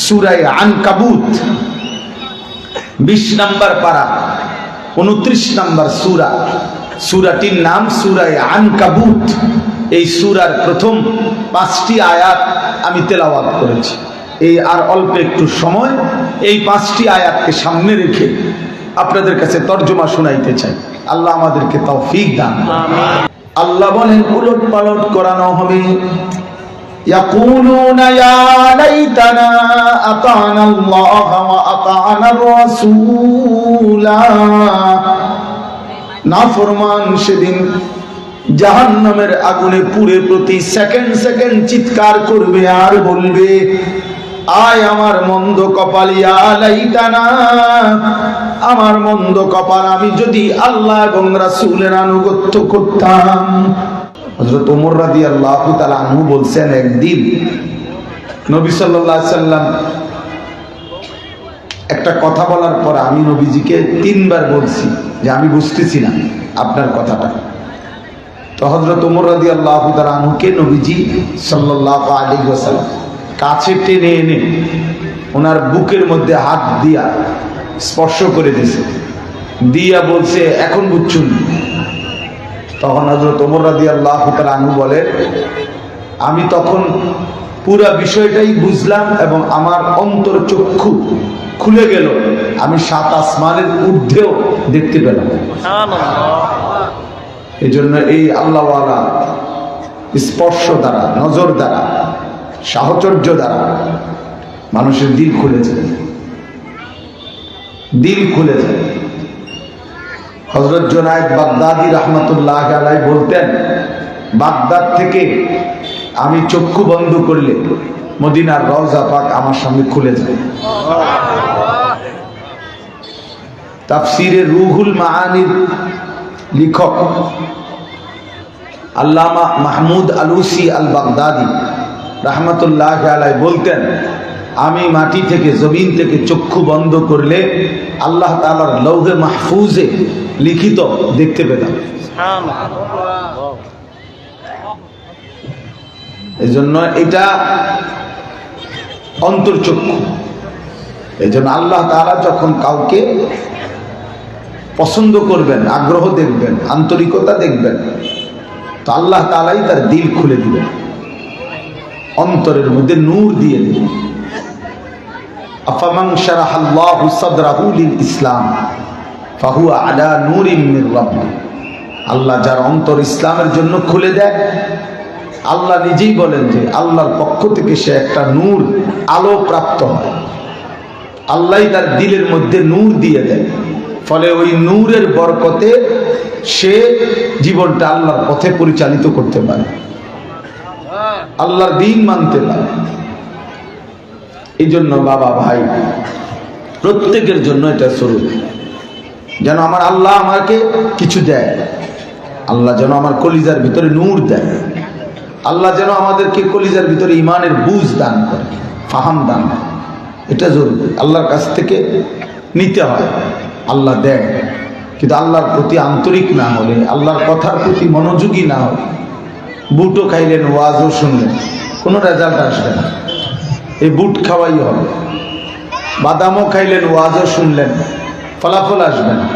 সূরা আনকাবুত 20 নম্বর পারা 29 নম্বর সূরা। সূরাটির নাম সূরা আনকাবুত। এই সূরার প্রথম 5টি আয়াত আমি তেলাওয়াত করেছি। এই আর অল্প একটু সময় এই 5টি আয়াতকে সামনে রেখে আপনাদের কাছে তরজমা শোনাইতে চাই। আল্লাহ আমাদেরকে তৌফিক দান করুন। আল্লাহ বলেন উলট পালট করানো হবে। ইয়াকুলুনা ইয়া লাইতানা আতানা আল্লাহ ওয়া আতানা রাসূলা। নাফরমান সেদিন জাহান্নামের আগুনে পুড়ে প্রতি সেকেন্ড সেকেন্ড চিৎকার করবে আর বলবে, আয় আমার মন্দ কপাল, ইয়া লাইতানা, আমার মন্দ কপাল, আমি যদি আল্লাহ এবং রাসূলের আনুগত্য করতাম। হযরত ওমর রাদিয়াল্লাহু তাআলা আনহু বলছেন, একদিন নবী সাল্লাল্লাহু আলাইহি সাল্লাম একটা কথা বলার পর আমি নবীজিকে 3 বার বলছি যে আমি বুঝতেছি না আপনার কথাটা। তো হযরত ওমর রাদিয়াল্লাহু তাআলা আনহুকে নবীজি সাল্লাল্লাহু আলাইহি ওয়াসাল্লাম কাছে টেনে এনে ওনার বুকের মধ্যে হাত দিয়া স্পর্শ করে দিয়েছে, দিয়া বলছে, এখন বুঝছুন? তখন হযরত ওমর রাদিয়াল্লাহু তাআলা আনহু বলে, আমি তখন পুরা বিষয়টাই বুঝলাম এবং আমার অন্তর চক্ষু খুলে গেল, আমি 7 আসমানের ঊর্ধ্বেও দেখতে পেলাম। এই জন্য এই আল্লাহওয়ালা স্পর্শ দ্বারা, নজর দ্বারা, সাহচর্য দ্বারা মানুষের দিল খুলে যায়, দিল খুলে যায়। হযরত জুনায়েদ বাগদাদী রাহমাতুল্লাহ আলাইহি বলতেন, বাগদাদ থেকে আমি চক্ষু বন্ধ করলে মদিনার রওজা পাক আমার সামনে খুলে যায়। তাফসীরে রুহুল মাআনির লেখক আল্লামা মাহমুদ আলুসি আল বাগদাদী রাহমাতুল্লাহ আলাইহি বলতেন, আমি মাটি থেকে, জমিন থেকে চক্ষু বন্ধ করলে আল্লাহ তাআলার লৌহে মাহফুজে লিখিত দেখতে পেতাম। এই জন্য এটা অন্তর্চক্ষু। এই জন্য আল্লাহ তাআলা যখন কাউকে পছন্দ করবেন, আগ্রহ দেখবেন, আন্তরিকতা দেখবেন, তো আল্লাহ তাআলাই তার দিল খুলে দিবেন, অন্তরের মধ্যে নূর দিয়ে দিবেন। আফামান শারাহাল্লাহু সাদরাহু লিল ইসলাম ফাহুয়া আলা নূরিম মির রাব্বিহ। আল্লাহ যার অন্তর ইসলামের জন্য খুলে দেয়, আল্লাহ নিজেই বলেন যে আল্লাহর পক্ষ থেকে সে একটা নূর, আলো প্রাপ্ত হয়। আল্লাহই তার দিলের মধ্যে নূর দিয়ে দেয়, ফলে ওই নূরের বরকতে সে জীবনটা আল্লাহর পথে পরিচালিত করতে পারে, আল্লাহর দ্বীন মানতে পারে। এই জন্য বাবা ভাই, প্রত্যেকের জন্য এটা শুরু, যেন আমার আল্লাহ আমাকে কিছু দেয়, আল্লাহ যেন আমার কলিজার ভিতরে নূর দেয়, আল্লাহ যেন আমাদেরকে কলিজার ভিতরে ইমানের বুঝ দান করে, ফাহাম দান করে। এটা জরুরি, আল্লাহর কাছ থেকে নিতে হয়, আল্লাহ দেয়। কিন্তু আল্লাহর প্রতি আন্তরিক না হলে, আল্লাহর কথার প্রতি মনোযোগী না হলে, বুটও খাইলেন, ওয়াজও শুনলেন, কোনো রেজাল্ট আসবে না। এই বুট খাওয়াই হবে। বাদামও খাইলেন, ওয়াজও শুনলেন, ফলাফল আসবে না।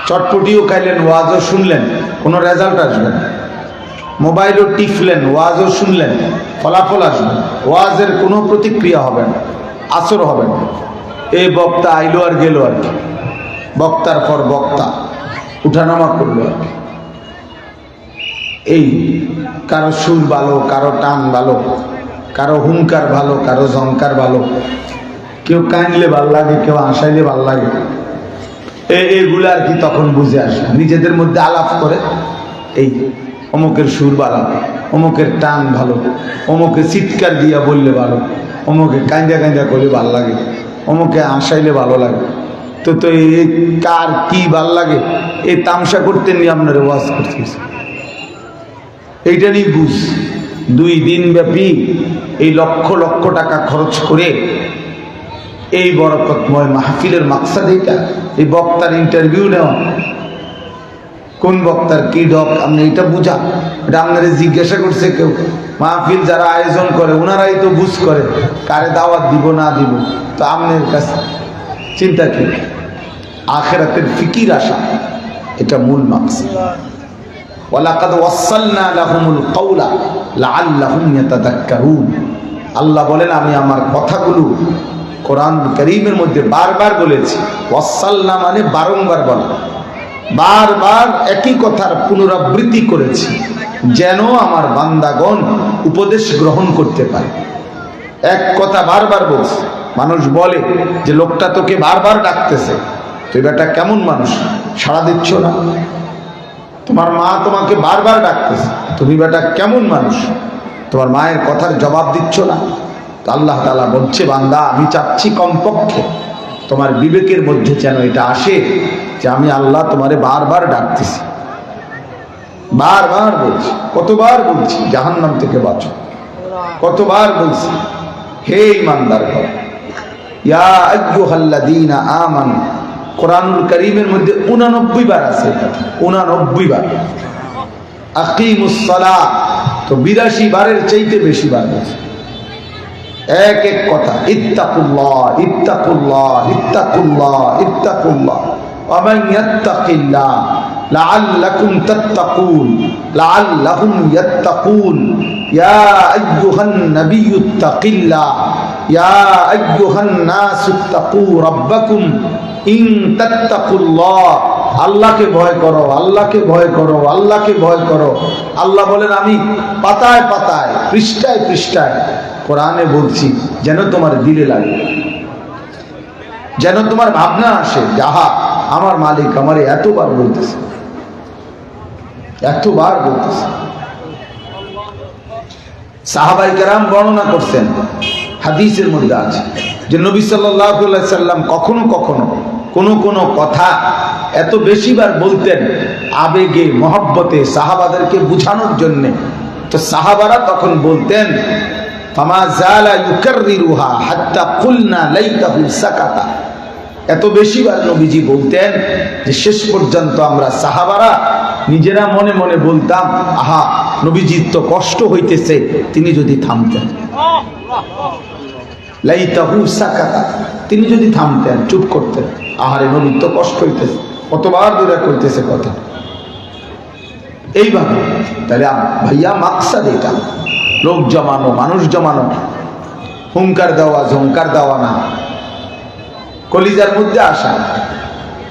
চটপটিও খাইলেন, ওয়াজও শুনলেন, কোনো রেজাল্ট আসবে না। মোবাইলও টিপলেন, ওয়াজও শুনলেন, ফলাফল আসবে না। ওয়াজের কোনো প্রতিক্রিয়া হবে না, আসর হবে না। এই বক্তা আইলো আর গেল আর কি, বক্তার পর বক্তা উঠানামা করলো আর কি। এই কারো সুর ভালো, কারো টান ভালো, কারো হুঙ্কার ভালো, কারো ঝংকার ভালো, কেউ কানলে ভাল লাগে, কেউ হাসাইলে ভাল লাগে। এইগুলো আর কি তখন বুঝে আসে, নিজেদের মধ্যে আলাপ করে, এই অমুকের সুর ভালো, অমুকের টান ভালো, অমুকে চিৎকার দিয়া বললে ভালো, অমুকে কাঁদা কাঁদা করলে ভাল লাগে, অমুকে হাসাইলে ভালো লাগে। তো তো এই কার কি ভাল লাগে এই তামসা করতে নিয়ে আপনারা ওয়াজ করতেছে, এইটা নিয়ে বুঝ। 2 দিন ব্যাপী এই লক্ষ লক্ষ টাকা খরচ করে এই বরকতময় মাহফিলের মাকসাদ এইটা, এই বক্তার ইন্টারভিউ নেওয়া, কোন বক্তার কি ডক আপনি এটা বুঝা, এটা আপনারা জিজ্ঞাসা করছে কেউ? মাহফিল যারা আয়োজন করে ওনারাই তো বুঝ করে কারে দাওয়াত দিব না দিব। তো আপনার কাছে চিন্তা কি? আখিরাতের ফিকির আসা, এটা মূল মাকসাদ। ওয়ালাকাদ ওয়াসালনা লাহুমুল কাওলা লাআল্লাহুম ইয়াতাযাক্কারুন। আল্লাহ বলেন আমি আমার কথাগুলো কোরআন কারীমের মধ্যে বারবার বলেছি। ওয়াসালনা মানে বারংবার বলা, বারবার একই কথার পুনরাবৃত্তি করেছি যেন আমার বান্দাগণ উপদেশ গ্রহণ করতে পারে। এক কথা বারবার বলছে। মানুষ বলে যে লোকটা তোকে বারবার ডাকতেছে, তুই বেটা কেমন মানুষ, সাড়া দিচ্ছ না। তোমার মা তোমাকে বারবার ডাকতেছে, তুমি বেটা কেমন মানুষ, তোমার মায়ের কথার জবাব দিচ্ছ না। তো আল্লাহ তাআলা বলছে বান্দা আমি চাচ্ছি কমপক্ষে তোমার বিবেকের মধ্যে যেন এটা আসে যে আমি আল্লাহ তোমারে বারবার ডাকতেছি, বারবার বলছি। কতবার বলছি জাহান্নাম থেকে বাঁচো, কতবার বলছি হে ঈমানদার গণ, ইয়া আইয়ুহাল্লাযীনা আমানু। কোরআনুল কারীমের মধ্যে 89 বার আছে, 89 বার। আকিমুস সালাহ তো 82 বারের চাইতে বেশি বার বলছে। এক এক কথা ইত্তাকুল্লাহ ইত্তাকুল্লাহ ইত্তাকুল্লাহ ইত্তাকুল্লাহ ওয়া মান ইয়াত্তাকিল্লাহ লাআল্লাকুম তাত্তাকুন লাআল্লাহুম ইয়াত্তাকুন। ইয়া আইয়ুহান নাবিয়্যু ইত্তাকিল্লাহ ইয়া আইয়ুহান নাসু ইত্তাকু রাব্বাকুম ইন তাত্তাকুল্লাহ। আল্লাহকে ভয় করো, আল্লাহকে ভয় করো, আল্লাহকে ভয় করো। আল্লাহ বলেন আমি পাতায় পাতায় পৃষ্ঠায় পৃষ্ঠায় কোরআনে বলছি যেন তোমার দিলে লাগে, যেন তোমার ভাবনা আসে যাহা আমার মালিক আমারে এতবার বলতেছে, এতবার বলতেছে। সাহাবায়ে কেরাম বর্ণনা করছেন, হাদিসের মধ্যে আছে যে নবী সাল্লাল্লাহু আলাইহি সাল্লাম কখনো কখনো কোনো কোনো কথা এত বেশিবার বলতেন আবেগে মহব্বতে সাহাবাদেরকে বুঝানোর জন্য। তো সাহাবারা তখন বলতেন ফামা জালা ইউকাররিরুহা হাত্তা কুলনা লাইতাহু সাকাতা। এত বেশিবার নবীজি বলতেন যে শেষ পর্যন্ত আমরা সাহাবারা নিজেরা মনে মনে বলতাম আহা নবীজির তো কষ্ট হইতেছে, তিনি যদি থামতেন, লাইতাহু সাকাতা, তিনি যদি থামতেন, চুপ করতেন। আহারে নবীর তো কষ্ট হইতেছে, কতবার দূরে করতেছে কথা। এইভাবে তাহলে ভাইয়া মাকসাদ এটা, লোক জমানো, মানুষ জমানো, হুঙ্কার দেওয়া ঝঙ্কার দেওয়া না, কলিজার মধ্যে আসা।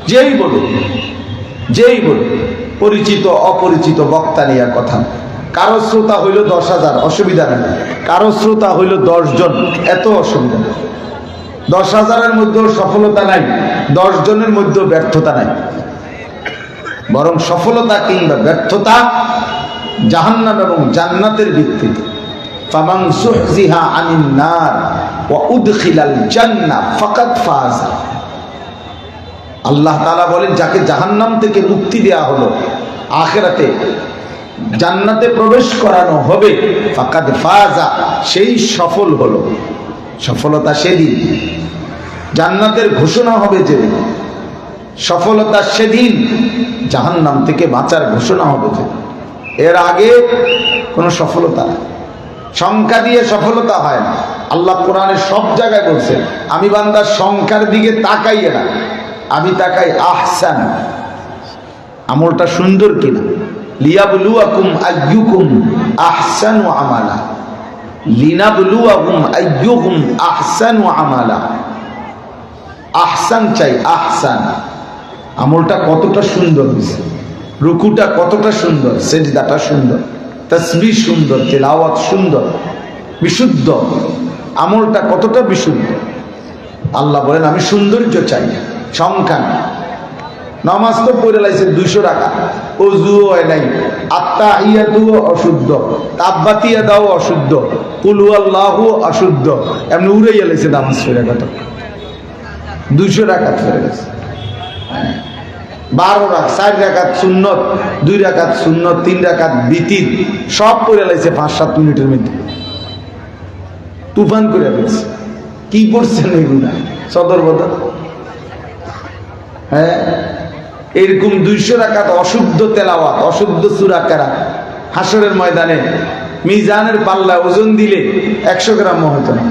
যেই বলুন, যেই বলুন, পরিচিত অপরিচিত বক্তা নিয়ে কথা। কারো শ্রোতা হইল 10,000, অসুবিধা নেই। কারো শ্রোতা হইল 10 জন, এত অসুবিধা নেই। 10,000-এর মধ্যেও সফলতা নাই, 10 জনের মধ্যেও ব্যর্থতা নাই। বরং সফলতা কিংবা ব্যর্থতা জাহান্নাম এবং জান্নাতের ভিত্তিতে। ফামান সুহজিহা আনিন নার ওয়া উদখিলাল জান্নাহ ফাকাদ ফাজ। আল্লাহ তাআলা বলেন যাকে জাহান্নাম থেকে মুক্তি দেয়া হলো, আখিরাতে জান্নাতে প্রবেশ করানো হবে, ফাকাদ ফাজা, সেই সফল হলো। সফলতা সেদিন, জান্নাতের ঘোষণা হবে যেদিন। সফলতা সেদিন, জাহান্নাম থেকে বাঁচার ঘোষণা হবে যেদিন। এর আগে কোনো সফলতা, সংখ্যা দিয়ে সফলতা হয় না। আল্লাহ কোরআনে সব জায়গায় বলছেন আমি বান্দার সংখ্যার দিকে তাকাই না, আমি তাকাই আহসান, আমলটা সুন্দর কিনা। লিয়াবলুয়াকুম আইয়ুকুম আহসানু আমালা, লিনাবলুয়াকুম আইয়ুকুম আহসানু আমালা। আহসান চাই, আহসান, আমলটা কতটা সুন্দর হয়েছে, রুকুটা কতটা সুন্দর, সেজদাটা সুন্দর, তাসবিহ সুন্দর, তেলাওয়াত সুন্দর, বিশুদ্ধ, আমলটা কতটা বিশুদ্ধ। আল্লাহ বলেন আমি সৌন্দর্য চাই, সংখ্যা। নামাজ তো পড়ে লাইছে 200 টাকা, ওযুও হয় নাই, আত্তাহিয়াতুও অশুদ্ধ, তাব্বাতিয়া দাও অশুদ্ধ, কুল হুয়াল্লাহু অশুদ্ধ, এমনি উড়াইয়া লাইছে নামাজ পড়ে কত 200 টাকা পড়ে গেছে। 12 রাকাত, 4 রাকাত সুন্নত, 2 রাকাত সুন্নত, 3 রাকাত বিতির, সব পড়ে লাইছে 5-7 মিনিটের মধ্যে, তুফান করে ফেলছে। কি করছেন এগুলা সদর বদর? হ্যাঁ, এরকম 200 রাকাত অশুদ্ধ তেলাওয়াত, অশুদ্ধ সূরা কেরাত হাসরের ময়দানে মিজানের পাল্লা ওজন দিলে 100 গ্রামও হতো না,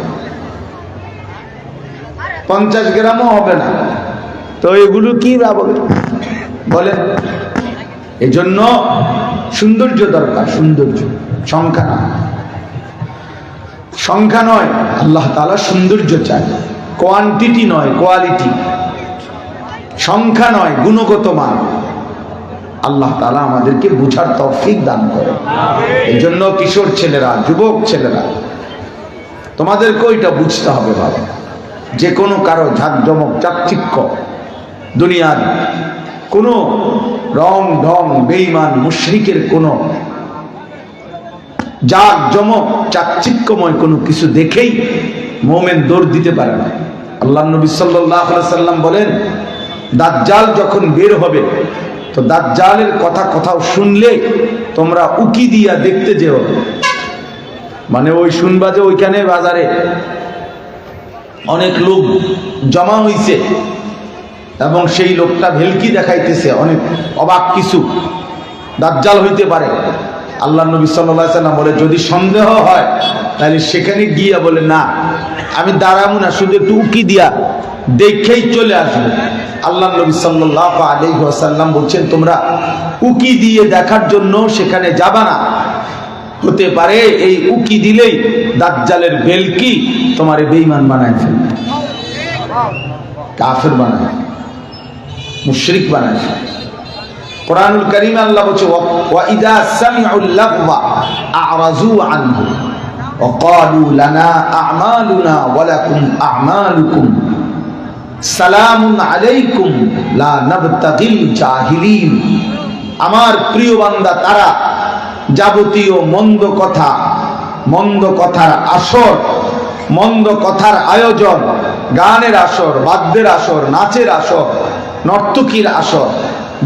50 গ্রামও হবে না। তো এগুলো কি বলেন? এই জন্য সৌন্দর্য দরকার, সৌন্দর্য, সংখ্যা নয়। আল্লাহ তাআলা সৌন্দর্য চায়, কোয়ান্টিটি নয়, কোয়ালিটি। সংখ্যা নয়, গুণগত মান। আল্লাহ তাআলা আমাদেরকে বুঝার তৌফিক দান করে। এই জন্য কিশোর ছেলেরা, যুবক ছেলেরা, তোমাদেরকে এটা বুঝতে হবে বাবা, যে কোনো কারো ঝাঁকজমক চাকচিক্য, দুনিয়ার কোনো রং ঢং, বেঈমান মুশরিকের কোনো জাঁকজমক চাকচিক্যময় কোনো কিছু দেখেই মুমিন দৌড় দিতে পারে না। আল্লাহর নবী সাল্লাল্লাহু আলাইহি সাল্লাম বলেন, দাজ্জাল যখন বের হবে, তো দাজ্জালের কোথাও শুনলে তোমরা উকি দিয়া দেখতে যেও। মানে ওই শুনবা যে ওইখানে বাজারে অনেক লোক জমা হইছে এবং সেই লোকটা ভেলকি দেখাইতেছে, অনেক অবাক কিছু, দাজ্জাল হইতে পারে। আল্লাহর নবী সাল্লাল্লাহু আলাইহি সাল্লাম বলে, যদি সন্দেহ হয় তাহলে সেখানে গিয়া বলে, না আমি দাঁড়াবো না, শুধু একটু উকি দিয়া দেখেই চলে আসবো। আল্লাহর নবী সাল্লাল্লাহু আলাইহি ওয়াসাল্লাম বলছেন, তোমরা উকি দিয়ে দেখার জন্য সেখানে যাবা না, হতে পারে এই উকি দিলেই দাজ্জালের ভেলকি তোমারে বেঈমান বানায় ফেলবে, কাফের বানায়, মুশরিক বানায়। কুরআনুল কারীমে আল্লাহ বলছে, ওয়া ইযা সামিউল লাগওয়া আ'রাযু আনহু ওয়া ক্বালু লানা আ'মালুনা ওয়া লাকুম আ'মালুকুম সালামুন আলাইকুম লা নাবতাগিল জাহিলিন। আমার প্রিয় বান্দা তারা যাবতীয় মন্দ কথা, মন্দ কথার আসর, মন্দ কথার আয়োজন, গানের আসর, বাদ্যের আসর, নাচের আসর, নর্তকীর আসর,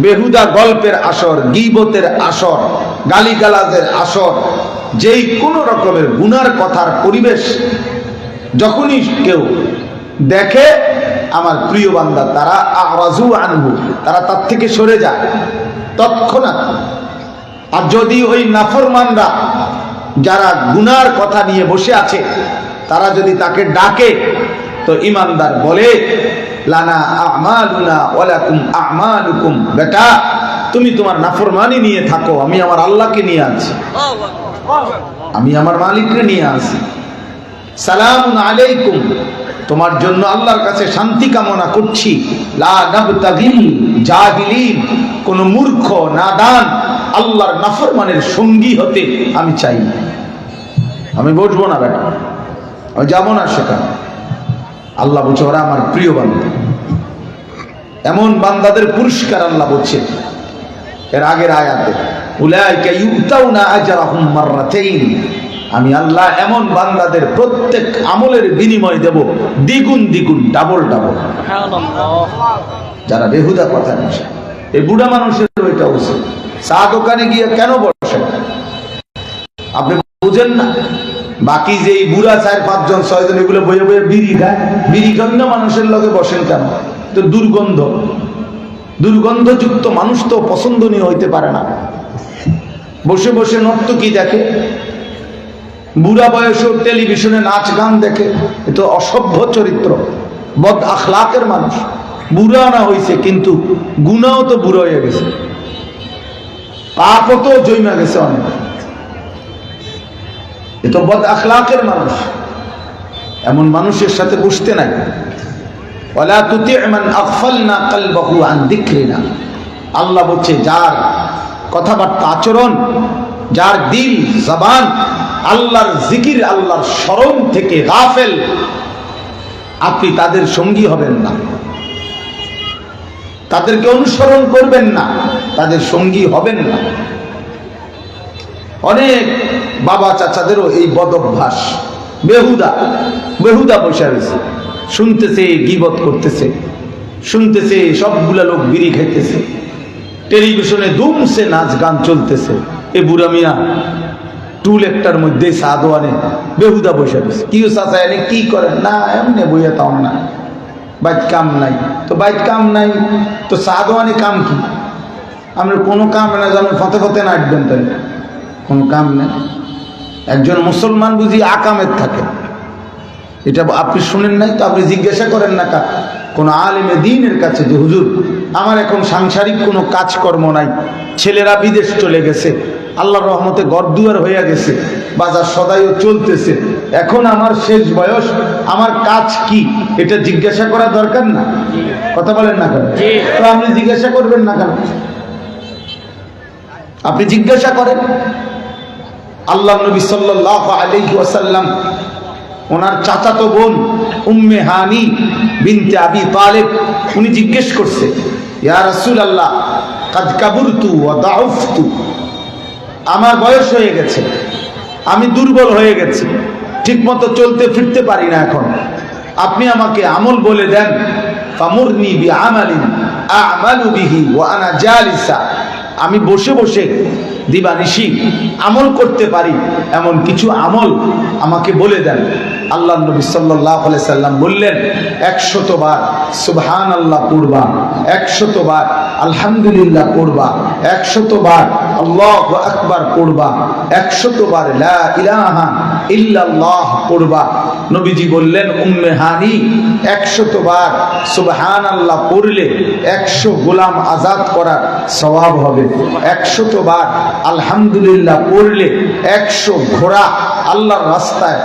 বেহুদা গল্পের আসর, গীবতের আসর, গালিগালাজের আসর, যেই কোন রকমের গুনার কথার পরিবেশ যখনই কেউ দেখে, আমার প্রিয় বান্দা তারা আ'রাযু আনহু, তারা তার থেকে সরে যায় তৎক্ষণাৎ। আর যদি ওই নাফরমানরা যারা গুনার কথা নিয়ে বসে আছে, তারা যদি তাকে ডাকে, তো ঈমানদার বলে, লানা আ'মালুনা ওয়া লাকুম আ'মালুকুম, বেটা তুমি তোমার নাফরমানি নিয়ে থাকো, আমি আমার আল্লাহকে নিয়ে আছি, আমি আমার মালিককে নিয়ে আছি। সালামুন আলাইকুম, তোমার জন্য আল্লাহর কাছে শান্তি কামনা করছি। লা নাবতাগিল জাহিলিন, কোন মূর্খ নাদান আল্লাহর নাফরমানের সঙ্গী হতে আমি চাই না, আমি বসবো না বেটা, আমি যাবো না সেখানে। আল্লাহ বলছে, ওরা আমার প্রিয় বান্দা। এমন বান্দাদের পুরস্কার আল্লাহ বলছে এর আগের আয়াতে, উলাইকা ইউতাউনা আজরাহুম মাররাতাইন, আমি আল্লাহ এমন বান্দাদের প্রত্যেক আমলের বিনিময় দেব দ্বিগুণ দ্বিগুণ, ডাবল ডাবল। যারা বেহুদা কথা বসে, এই বুড়া মানুষের ওইটা উচিত, চা দোকানে গিয়ে কেন বসে আপনি বুঝেন না? বাকি যে বুড়া 4-5 জন 6 জন এগুলো বইয়ে বইয়ে বিড়ি খায়, বিড়ি খান না মানুষের লগে বসেন কেন? তো দুর্গন্ধযুক্ত মানুষ তো পছন্দনীয় হইতে পারে না। বসে বসে নর্তকী দেখে, বুড়া বয়সেও টেলিভিশনে নাচ গান দেখে, এ তো অসভ্য চরিত্র, বদ আখলাকের মানুষ। বুড়া না হইছে কিন্তু গুনাও তো বুড়ো হয়ে গেছে, পাপও তো জমা গেছে অনেক, এ তো বদ আখলাকের মানুষ। এমন মানুষের সাথে বসতে নাই। ওয়ালা তুতি' মান আগফালনা কলবহু আন যিকরিনা, আল্লাহ বলছে যার কথাবার্তা, আচরণ, যার দিল, জবান আল্লাহর জিকির, আল্লাহর স্মরণ থেকে গাফেল, আপনি তাদের সঙ্গী হবেন না, তাদেরকে অনুসরণ করবেন না, তাদের সঙ্গী হবেন না। অনেক বাবা চাচাদেরও এই বদ অভ্যাস, বেহুদা বসে রয়েছে, শুনতেছে গীবত করতেছে, শুনতেছে সবগুলা লোক বিড়ি খাইতেছে, টেলিভিশনে ধুমসে নাচ গান চলতেছে। এ বুড়া মিয়া টুল একটার মধ্যে সাদো আনে, বেহুদা বসে রয়েছে। কি চাচা এনে কি করেন? না এমনি বইয়া তাও না, বাইক কাম নাই। তো বাইক কাম নাই তো সাদো আনে কাম কি? আমরা কোনো কাম না জানো, ফতে ফতে নাচবেন, তাই কোনো কাম নেই। একজন মুসলমান বুঝি আকামের থাকে, এটা আপনি শুনেন নাই তো? আপনি জিজ্ঞাসা করেন না কোন আলেমে দ্বীনের কাছে যে হুজুর আমার এখন সাংসারিক কোনো কাজকর্ম নাই, ছেলেরা বিদেশ চলে গেছে, আল্লাহর রহমতে ঘরদুয়ার হয়ে গেছে, বাজার সদাইও চলতেছে, এখন আমার শেষ বয়স, আমার কাজ কি? এটা জিজ্ঞাসা করা দরকার না? কথা বলেন না কেন? তো আপনি জিজ্ঞাসা করবেন না কেন? আপনি জিজ্ঞাসা করেন। আল্লাহ নবী সাল্লাল্লাহু আলাইহি ওয়াসাল্লাম ওনার চাচাতো বোন উম্মে হানি বিনতে আবি তালেব, উনি জিজ্ঞেস করছে, ইয়া রাসূলুল্লাহ কাদ কাবুরতু ওয়া দাউফতু, আমার বয়স হয়ে গেছে, আমি দুর্বল হয়ে গেছি, ঠিকমতো চলতে ফিরতে পারি না, এখন আপনি আমাকে আমল বলে দেন। ফামুরনি বিআমালিন আ'মালু বিহি ওয়া আনা জালিসা, আমি বসে বসে দিবানিশি আমল করতে পারি এমন কিছু আমল আমাকে বলে দেন। আল্লাহ নবী সাল্লাল্লাহু আলাইহি সাল্লাম বললেন, 100 বার সুবহানাল্লাহ পড়বা, 100 বার আলহামদুলিল্লাহ পড়বা, 100 বার আল্লাহু আকবার পড়বা, 100 বার লা ইলাহা ইল্লাল্লাহ পড়বা। নবীজি বললেন, উম্মে হানি 100 বার সুবহানাল্লাহ পড়লে 100 গোলাম আজাদ করার সওয়াব হবে, 100 বার আলহামদুলিল্লাহ পড়লে 100 ঘোড়া আল্লাহর রাস্তায়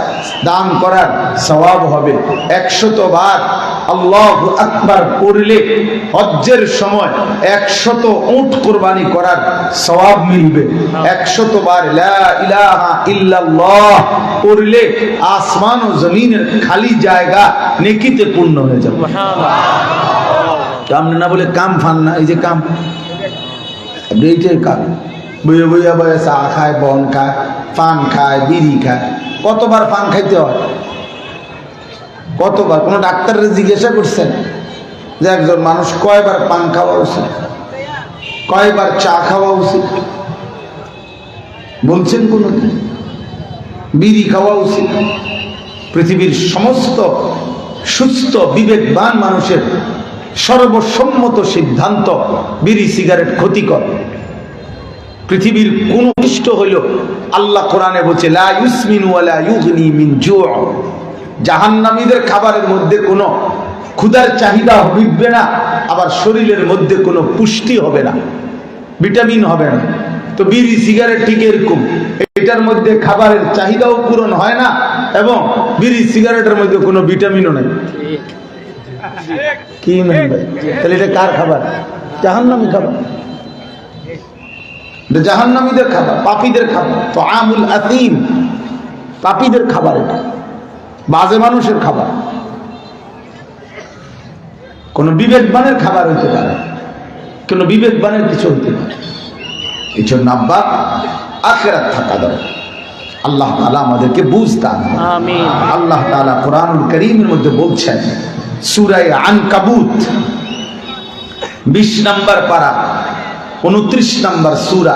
দান করার সওয়াব হবে, 100 বার আল্লাহু আকবার পড়লে হজ্জের সময় 100 উট কুরবানি করার সওয়াব মিলবে, 100 বার লা ইলাহা ইল্লাল্লাহ পড়লে আসমান ও জমিনের খালি জায়গা নেকিতে পূর্ণ হয়ে যাবে। কাম না বলে কাম ফান না, এই যে কাম, এইটাই কাম। বইয়া বইয়া বইয়া চা খায়, বন খায়, পান খায়, বিড়ি খায়। কতবার পান খাইতে হয়? কতবার? কোনো ডাক্তারের জিজ্ঞাসা করছেন যে একজন মানুষ কয়বার পান খাওয়া উচিত, কয়বার চা খাওয়া উচিত? বলছেন কোনদিন? বিড়ি খাওয়া উচিত? পৃথিবীর সমস্ত সুস্থ বিবেকবান মানুষের সর্বসম্মত সিদ্ধান্ত, বিড়ি সিগারেট ক্ষতিকর। পৃথিবীর কোন ইষ্ট হইল, আল্লাহ কোরআনে বলছে লা ইউসমিনু ওয়া লা ইউগনি মিন জু', জাহান্নামীদের খাবারের মধ্যে কোনো ক্ষুধার চাহিদা মিটবে না, আবার শরীরের মধ্যে কোনো পুষ্টি হবে না, ভিটামিন হবে না। তো বিড়ি সিগারেট ঠিক এরকম, এটার মধ্যে খাবারের চাহিদাও পূরণ হয় না এবং বিড়ি সিগারেটের মধ্যে কোনো ভিটামিনও নাই। কি ভাই, তাহলে এটা কার খাবার? জাহান্নামী খাবার, জাহান্নামীদের খাবার, পাপীদের খাবার। তো আমুল আতিম, পাপীদের খাবার, এটা বাজে মানুষের খাবার, কোন বিবেকবানের খাবার হইতে পারে, কোন বিবেকবানের কিছু হইতে পারে। এই জন্য আব্বা আখিরাত থাকা দরকার। আল্লাহ তাআলা আমাদেরকে বুঝ দান করুন, আমিন। আল্লাহ তাআলা কোরআনুল কারীমের মধ্যে বলছেন, সূরা আনকাবুত 20 নম্বর পারা 29 নম্বর সূরা,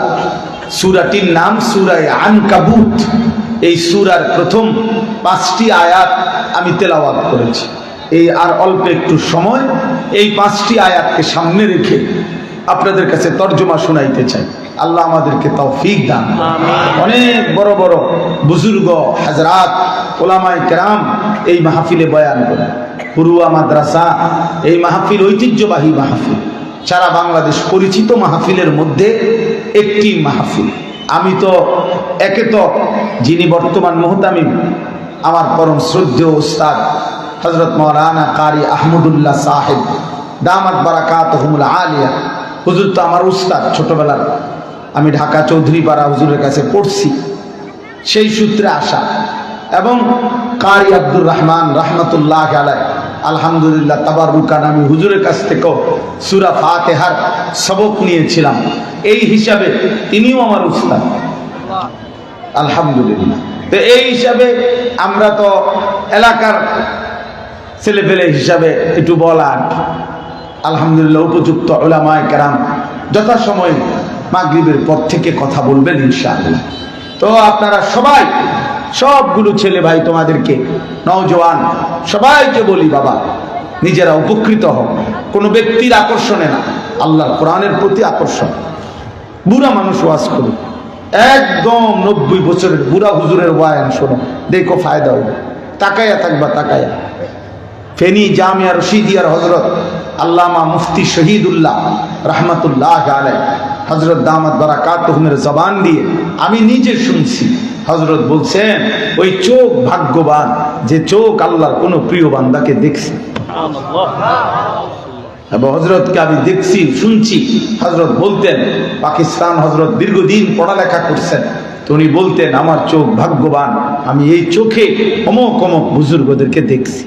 সূরাটির নাম সূরা আনকাবুত। এই সূরার প্রথম 5টি আয়াত আমি তেলাওয়াত করেছি। এই আর অল্প একটু সময় এই 5টি আয়াতকে সামনে রেখে আপনাদের কাছে তর্জমা শোনাইতে চাই। আল্লাহ আমাদেরকে তৌফিক দান। অনেক বড় বড় বুজুর্গ হযরত উলামায়ে কেরাম এই মাহফিলে বয়ান করেন। পুরুয়া মাদ্রাসা এই মাহফিল ঐতিহ্যবাহী মাহফিল, সারা বাংলাদেশ পরিচিত মাহফিলের মধ্যে একটি মাহফিল। আমি তো একে তো যিনি বর্তমান মুহতামিম আমার পরম শ্রদ্ধেয় উস্তাদ হযরত মাওলানা কারি আহমদুল্লাহ সাহেব দামাত বারাকাতুহুমুল আলিয়া, হুজুর তো আমার উস্তাদ, ছোটবেলার আমি ঢাকা চৌধুরীপাড়া হুজুরের কাছে পড়ছি, সেই সূত্রে আসা। এবং কারি আব্দুর রহমান রহমতুল্লাহ আলাইহি আলহামদুলিল্লাহ তাবাররুকান আমি হুজুরের কাছ থেকেও সূরা ফাতিহার সবক নিয়েছিলাম, এই হিসাবে তিনিও আমার উস্তাদ আলহামদুলিল্লাহ। তো এই হিসাবে আমরা তো এলাকার ছেলেপেলে হিসাবে একটু বলার আলহামদুলিল্লাহ উপযুক্ত উলামায়ে কেরাম যথাসময়ে মাগরিবের পর থেকে কথা বলবেন ইনশাআল্লাহ। তো আপনারা সবাই, সবগুলো ছেলে ভাই তোমাদেরকে, নওজওয়ান সবাইকে বলি, বাবা নিজেরা উপকৃত হও, কোনো ব্যক্তির আকর্ষণে না, আল্লাহর কোরআনের প্রতি আকর্ষণ। বুড়া মানুষ ওয়াজ করুক, একদম 90 বছরের বুড়া হুজুরের বয়ান শোনো, দেখো ফায়দা হবে। তাকায়া থাকবা, তাকায়া। ফেনী জামিয়া রশিদিয়ার হজরত আল্লামা মুফতি শহীদুল্লাহ রহমতুল্লাহ আলাইহি, হজরত দামাত বারাকাতুহুমের জবান দিয়ে আমি নিজে শুনছি। হজরত বলছেন, ওই চোখ ভাগ্যবান যে চোখ আল্লাহর কোন প্রিয় বান্দাকে দেখছে। এবং হজরতকে আমি দেখছি, শুনছি। হজরত বলতেন, পাকিস্তান হজরত দীর্ঘদিন পড়ালেখা করছেন, তো উনি বলতেন, আমার চোখ ভাগ্যবান, আমি এই চোখে অমুক অমুক বুজুর্গদেরকে দেখছি।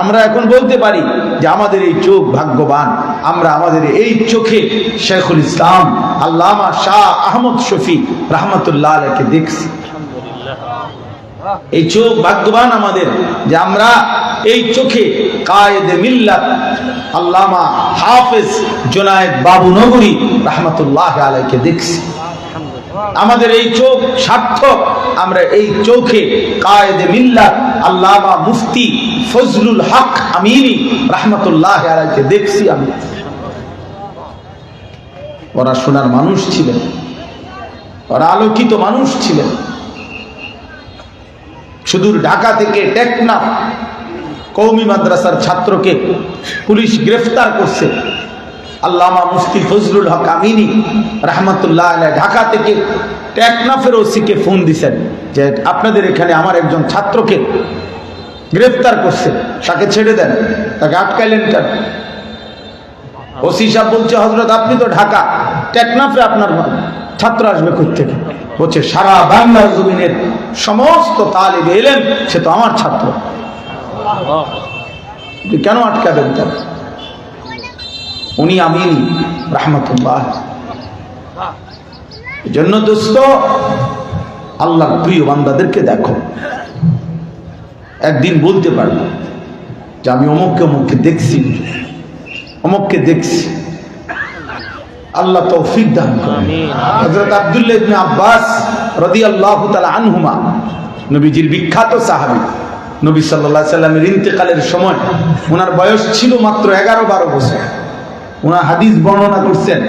আমরা এখন বলতে পারি যে আমাদের এই চোখ ভাগ্যবান, আমরা আমাদের এই চোখে শেখুল ইসলাম আল্লামা শাহ আহমদ শফি রহমতুল্লাহ আলাইহিকে দেখছি। এই চোখ ভাগ্যবান আমাদের যে আমরা এই চোখে কায়েদে মিল্লাত আল্লামা হাফেজ জুনায়েদ বাবুনগরী রহমতুল্লাহ আলাইহিকে দেখছি। আমাদের এই চোখ সার্থক, আমরা এই চোখে কায়েদে মিল্লাত আল্লামা মুফতি ফজলুল হক আমিনী রহমতুল্লাহ আলাইহিকে দেখছি। আমি ওরা সোনার মানুষ ছিলেন, ওরা আলোকিত মানুষ ছিলেন। সুদূর ঢাকা থেকে টেকনাফ কওমি মাদ্রাসার ছাত্রকে পুলিশ গ্রেফতার করছে। আল্লামা মুফতি ফজলুল হক আমিনী রহমতুল্লাহ আলাইহি ঢাকা থেকে টেকনাফের ওসিকে ফোন দিছেন যে আপনাদের এখানে আমার একজন ছাত্রকে গ্রেফতার করছে, তাকে ছেড়ে দেন, তাকে আটকাইলেন কেন? ওসি সাহেব বলছে, হযরত আপনি তো ঢাকা, টেকনাফে আপনার ছাত্র আসবে কই থেকে? বলছে, সারা বাংলার জমিনের সমস্ত তালিবে ইলম সে তো আমার ছাত্র, কেন আটকাবেন তার? উনি আমিনী রাহমাতুল্লাহ। এজন্য দোস্ত, আল্লাহর প্রিয় বান্দাদেরকে দেখো। একদিন বলতে পারবো যে আমি অমুককে অমুককে দেখছি, অমুককে দেখছি। আল্লাহ তৌফিক দান করেন। হযরত আব্দুল্লাহ ইবনে আব্বাস রাদিয়াল্লাহু তাআলা আনহুমা, নবীজির বিখ্যাত সাহাবী, নবী সাল্লাল্লাহু আলাইহি সাল্লামের ইন্তেকালের সময় ওনার বয়স ছিল মাত্র 11-12 বছর। ওনার হাদিস বর্ণনা করছেন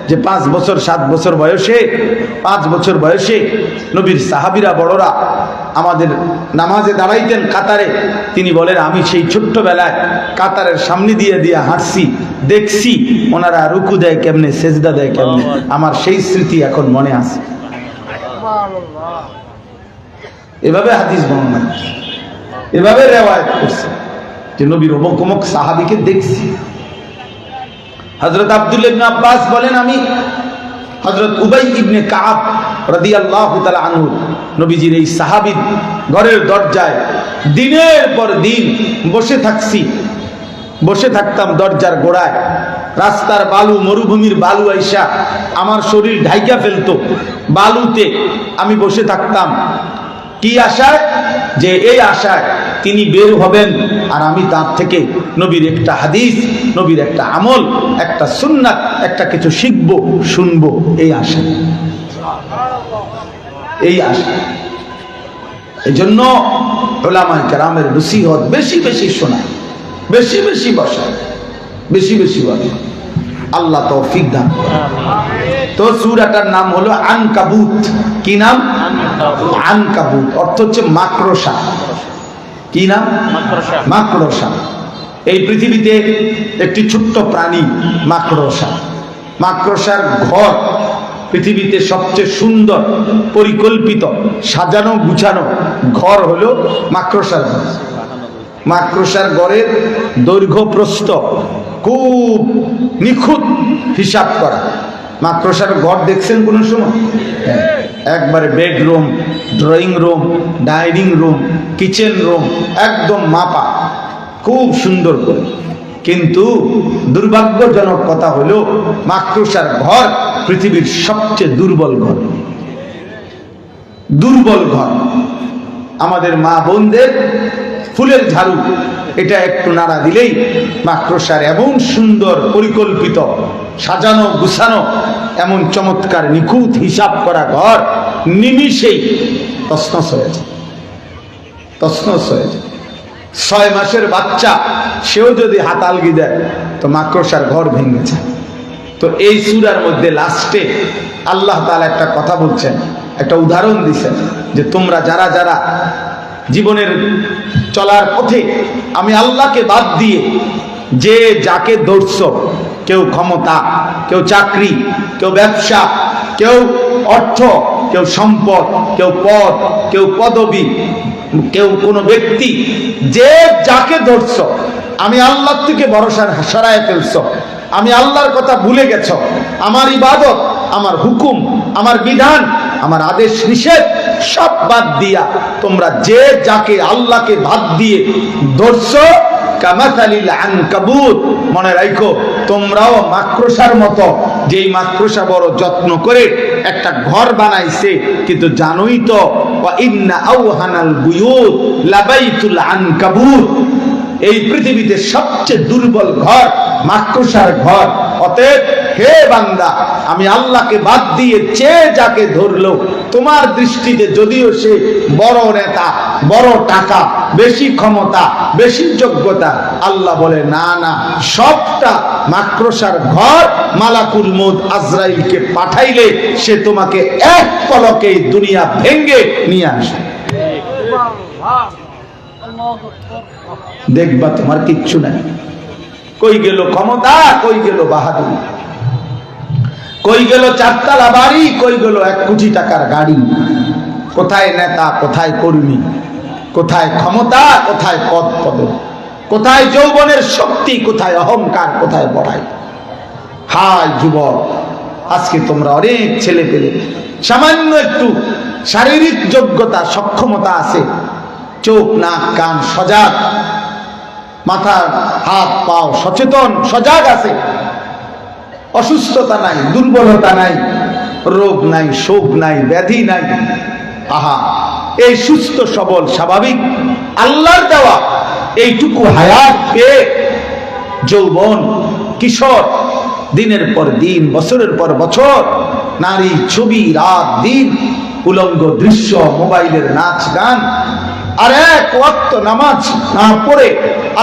যে 5 বছর 7 বছর বয়সে, 5 বছর বয়সে নবীর সাহাবীরা বড়রা আমাদের নামাজে দাঁড়াইতেন কাতারে। তিনি বলেন, আমি সেই ছোট্টবেলায় কাতারের সামনে দিয়ে হাঁটছি, দেখছি ওনারা রুকু দেয় কেমনে, সেজদা দেয় কেমনে, আমার সেই স্মৃতি এখন মনে আছে। এভাবে হাদিস বর্ণনা, এভাবে রিওয়ায়াত করছে যে নবীর অমুক অমুক সাহাবীকে দেখছি। হযরত আব্দুল্লাহ ইবনে আব্বাস বলেন, আমি হযরত উবাই ইবনে কাব রাদিয়াল্লাহু তাআলা আনহু, নবীজির এই সাহাবীর ঘরের দরজায় দিনের পর দিন বসে থাকতাম দরজার গোড়ায়। রাস্তার বালু, মরুভূমির বালু আইসা আমার শরীর ঢাইকা ফেলতো, বালুতে আমি বসে থাকতাম। কি আশায়? যে এই আশায় তিনি বের হবেন আর আমি তার থেকে নবীর একটা হাদিস, নবীর একটা আমল, একটা সুন্নাত, একটা কিছু শিখবো, শুনবো, এই আশা, এই আশা। এই জন্য উলামায়ে কেরামের নসিহত বেশি বেশি শোনা, বেশি বেশি বসা, বেশি বেশি বসা। আল্লাহ তৌফিক দান। তো সূরাটার নাম হলো আনকাবুত। কি নাম? আনকাবুত। অর্থ হচ্ছে মাকড়সা। কি নাম? মাকড়সা। এই পৃথিবীতে একটি ছোট্ট প্রাণী মাকড়সা। মাকড়সার ঘর পৃথিবীতে সবচেয়ে সুন্দর, পরিকল্পিত, সাজানো গুছানো ঘর হলো মাকড়সার ঘর। মাকড়সার ঘরের দৈর্ঘ্য প্রস্থ খুব নিখুঁত হিসাব করা। মাকড়সার ঘর দেখছেন কোনো সময়? একবারে bedroom, drawing room, dining room, kitchen room একদম মাপা, খুব সুন্দর করে। কিন্তু দুর্ভাগ্যজনক কথা হলো মাকড়সার ঘর পৃথিবীর সবচেয়ে দুর্বল ঘর। দুর্বল ঘর। আমাদের মা বোনদের ফুলের ঝাড়ু এটা একটু নাড়া দিলেই মাকড়সার এমন সুন্দর পরিকল্পিত, সাজানো গুছানো, এমন চমৎকার নিখুঁত হিসাব করা ঘর নিমিষেই তছনছ হয়ে যায়, তছনছ হয়ে যায়। 6 মাসের বাচ্চা সেও যদি হাত আলগি দেয় তো মাকড়সার ঘর ভেঙে যায়। তো এই সূরার মধ্যে লাস্টে আল্লাহ তাআলা একটা কথা বলছেন, একটা উদাহরণ দিচ্ছেন যে তোমরা যারা যারা জীবনের চলার পথে আমি আল্লাহকে বাদ দিয়ে যে যাকে ধরছ, কেউ ক্ষমতা, কেউ চাকরি, কেউ ব্যবসা, কেউ অর্থ, কেউ সম্পদ, কেউ পদ, কেউ পদবী, কেউ কোনো ব্যক্তি, যে যাকে ধরছ আমি আল্লাহ থেকে ভরসা সরায় ফেলছ, আমি আল্লাহর কথা ভুলে গেছ, আমার ইবাদত, আমার হুকুম, আমার বিধান, আমার আদেশ নিষেধ সব বাদ দিয়া তোমরা যে যাকে আল্লাহকে বাদ দিয়ে ধরছ, কামাথালিল আনকাবুত, মনে রাখো তোমরাও মাকড়সার মতো, যেই মাকড়সা বড় যত্ন করে একটা ঘর বানাইছে, কিন্তু জানোই তো ওয়া ইন্না আওহানাল বুয়ুত লাবাইতুল আনকাবুত, এই পৃথিবীতে সবচেয়ে দুর্বল ঘর মাকড়সার ঘর। অতএব হে বান্দা, আমি আল্লাহকে বাদ দিয়ে যে যাকে ধরলো, তোমার দৃষ্টিতে যদিও সে বড় নেতা, বড় টাকা, বেশি ক্ষমতা, বেশি যোগ্যতা, আল্লাহ বলে না না, সবটা মাকড়সার ঘর। মালাকুল মউত আজরাইলকে পাঠাইলে সে তোমাকে এক পলকেই দুনিয়া ভেঙ্গে নিয়ে আসে। দেখবা তোমার কিচ্ছু নাই। কই গেল ক্ষমতা, কই গেল বাহাদুরি, কই গেল চারতলা বাড়ি, কই গেল 1 কোটি টাকার গাড়ি, কোথায় নেতা, কোথায় কর্মী, কোথায় ক্ষমতা, কোথায় পদ পদবী, কোথায় যৌবনের শক্তি, কোথায় অহংকার, কোথায় বড়াই। হায় যুবক, আজকে তোমরা অনেক ছেলে পেলে সামান্য একটু শারীরিক যোগ্যতা সক্ষমতা আছে, চোখ নাক কান সজাগ, মাথা হাত পাও সচেতন সজাগ আছে, অসুস্থতা নাই, দুর্বলতা নাই, রোগ নাই, শোক নাই, ব্যাধি নাই। আহা, এই সুস্থ সবল স্বাভাবিক আল্লাহর দেওয়া এইটুকু হায়াত পেয়ে যৌবন কিশোর দিনের পর দিন, বছরের পর বছর নারী ছবি, রাত দিন উলঙ্গ দৃশ্য, মোবাইলের নাচ গান, আর এক ওয়াক্ত নামাজ না পড়ে,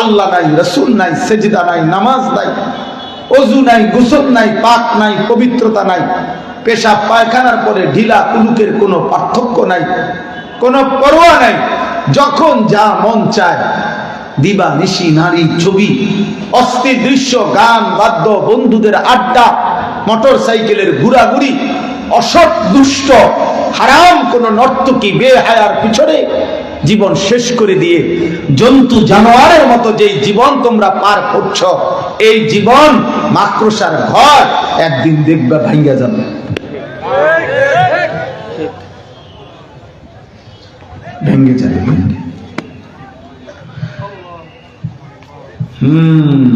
আল্লাহ নাই, রসুল নাই, সেজদা নাই, নামাজ নাই, অজু নাই, গোসল নাই, পাক নাই, পবিত্রতা নাই, পেশাব পায়খানার পরে ঢিলা কুলুকের কোনো পার্থক্য নাই, কোনো পরোয়া নাই, যখন যা মন চায় দিবা নিশি নারী ছবি, অস্থির দৃশ্য, গান বাদ্য, বন্ধুদের আড্ডা, মোটর সাইকেলের ঘুরাঘুরি, অসৎ দুষ্ট হারাম কোন নর্তকী বেহায়ার পিছনে জীবন শেষ করে দিয়ে জন্তু জানোয়ারের মতো যেই জীবন তোমরা পার করছ, এই জীবন মাকড়সার ঘর, একদিন দেখবা ভাঙ্গা যাবে। ভেঙ্গে যাবে।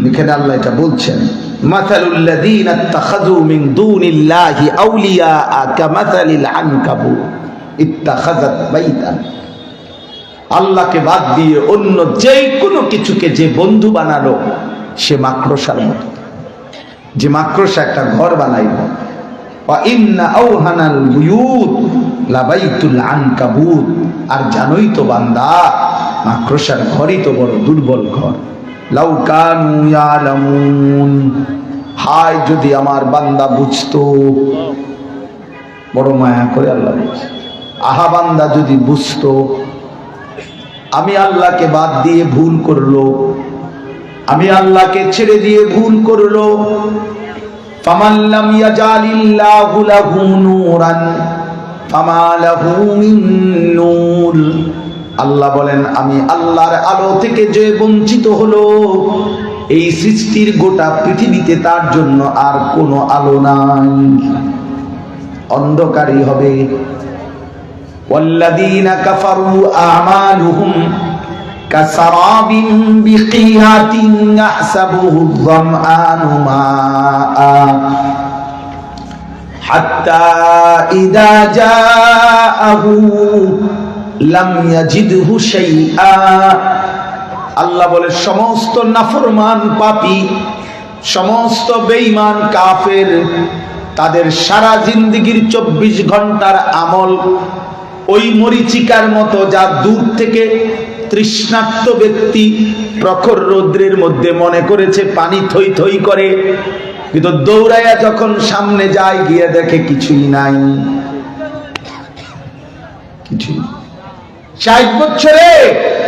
এখানে আল্লাহ এটা বলছেন, মাথালুল লাযীনা ইত্তাখাযু মিন দুনিল্লাহি আউলিয়া কামাথালিল আনকাবুত ইত্তাখাযাত বাইতান। আল্লাহকে বাদ দিয়ে অন্য যে কোনো কিছুকে যে বন্ধু বানালো, সে মাকড়সার মতো। যে মাকড়সা একটা ঘর বানাইল, ওয়া ইন্না আওহানাল বুয়ুত লাবাইতুল আনকাবুত, আর জানোই তো বান্দা, মাকড়সার ঘরই তো বড় দুর্বল ঘর। লাউ কানু ইয়ালামুন, হায় যদি আমার বান্দা বুঝতো। বড় মায়া করে আল্লাহ বলছে, আহা বান্দা যদি বুঝতো, আমি আল্লাহকে বাদ দিয়ে ভুল করলো, আমি আল্লাহকে ছেড়ে দিয়ে ভুল করলো। ফামান লাম ইয়াজালিল্লাহু লাহু নূরান ফামা লাহু মিন নূর। আল্লাহ বলেন, আমি আল্লাহর আলো থেকে যে বঞ্চিত হলো, এই সৃষ্টির গোটা পৃথিবীতে তার জন্য আর কোনো আলো নাই, অন্ধকারই হবে। ওয়াল্লাযীনা কাফারু আমালুহুম কাসারাবিন বিকিয়াতিন ইয়াহসাবুহু আয-যামআনু মাআ হাত্তা ইযা জাআহু লাম ইয়াজিদহু শাইআ। আল্লাহ বলে, সমস্ত নাফরমান পাপী, সমস্ত বেঈমান কাফের, তাদের সারা জিন্দেগীর 24 ঘন্টার আমল ওই মরিচিকার মতো, যা দূর থেকে তৃষ্ণার্ত ব্যক্তি প্রখর রৌদ্রের মধ্যে মনে করেছে পানি থই থই করে, কিন্তু দৌড়াইয়া যখন সামনে যায় গিয়ে দেখে কিছুই নাই, কিছুই। 60 বছরে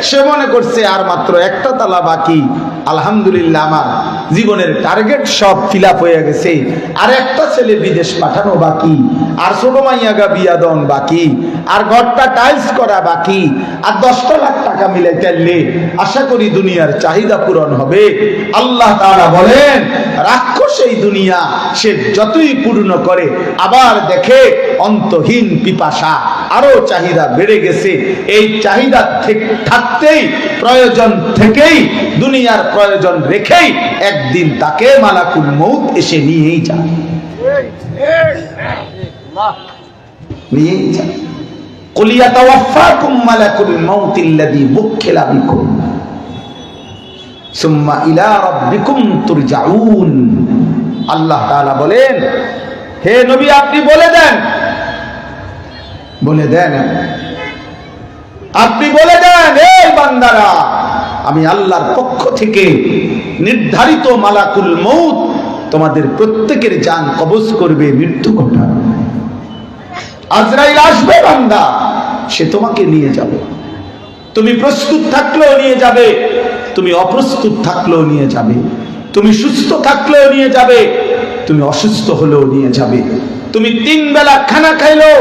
সে মনে করছে আর মাত্র একটা তালা বাকি, আলহামদুলিল্লাহ আমার জীবনের টার্গেট সব ফিল আপ হয়ে গেছে, আর একটা ছেলে বিদেশ পাঠানো বাকি, আর ছোট মাইয়াগা বিয়া দন বাকি, আর ঘরটা টাইলস করা বাকি, আর 10 লাখ টাকা মিলে চাইলে আশা করি দুনিয়ার চাহিদা পূরণ হবে। আল্লাহ তাআলা বলেন রাক্ষস এই দুনিয়া সে যতই পূর্ণ করে আবার দেখে অন্তহীন পিপাসা, আরো চাহিদা বেড়ে গেছে। এই চাহিদা থাকতেই প্রয়োজন থেকেই দুনিয়ার প্রয়োজন রেখেই একদিন তাকে মালাকুল মউত এসে নিয়েই যায়, নিয়েই যায়। কুল ইয়াতাওয়াফাকুম মালাকুল মাউতিল্লাযী বুক্কিলা বিকুম সুম্মা ইলা রাব্বিকুম তুরজাউন। আল্লাহ তাআলা বলেন হে নবী আপনি বলে দেন, বলে দেন, আপনি বলে দেন এই বান্দারা আমি আল্লাহর পক্ষ থেকে নির্ধারিত মালাকুল মউত তোমাদের প্রত্যেকের জান কবজ করবে, মৃত্যু ঘটাবে। আজরাইল আসবে বান্দা, সে তোমাকে নিয়ে যাবে। তুমি প্রস্তুত থাকলেও নিয়ে যাবে, তুমি অপ্রস্তুত থাকলেও নিয়ে যাবে, তুমি সুস্থ থাকলেও নিয়ে যাবে, তুমি অসুস্থ হলেও নিয়ে যাবে। তুমি 3 বেলা খানা খাইলেও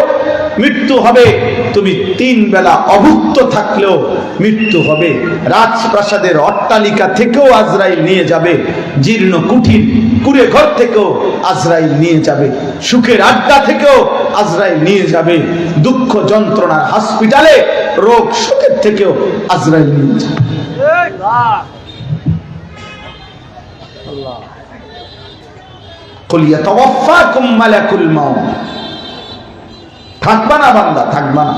মৃত্যু হবে, তুমি 3 বেলা অভুক্ত থাকলেও মৃত্যু হবে। রাজপ্রাসাদের অট্টালিকা থেকেও আজরাইল নিয়ে যাবে, জীর্ণ কুঠির কুড়ে ঘর থেকেও আজরাইল নিয়ে যাবে, সুখের আড্ডা থেকেও আজরাইল নিয়ে যাবে, দুঃখ যন্ত্রণার হসপিটালে রোগ শোকের থেকেও আজরাইল নিয়ে যাবে। কুল ইয়াতাওয়াফাকুম মালাকুল মাউত। থাকবা না বান্দা, থাকবা না,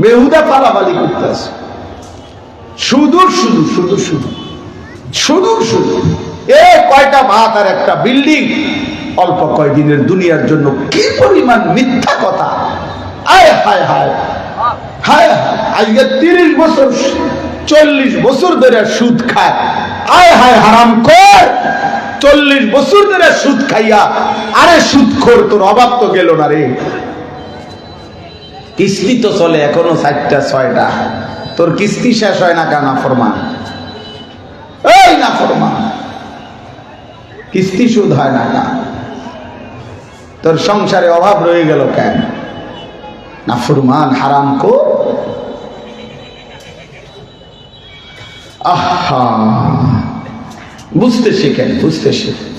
বেহুদা পালাপালি করতেছ, শুধু শুধু শুধু শুধু শুধু শুধু এ কয়টা ভাত আর একটা বিল্ডিং, অল্প কয়দিনের দুনিয়ার জন্য কি পরিমাণ মিথ্যা কথা। আয় হায় হায় হায়, আজকে 30 বছর 40 বছর ধরে সুদ খায়। আয় হায় হারাম কর, 40 বছর ধরে সুদ খাইয়া, আরে সুদ খোর তোর অভাব তো গেল না রে। কিস্তি তো চলে এখনো 4টা 6টা, তোর কিস্তি শেষ হয় না কেন? নাফরমান, এই নাফরমান, কিস্তি সুদ হয় না কেন? তোর সংসারে অভাব রয়ে গেল কেন? নাফরমান হারাম কো। আহা, বুঝতে শিখেন, বুঝতে শিখেন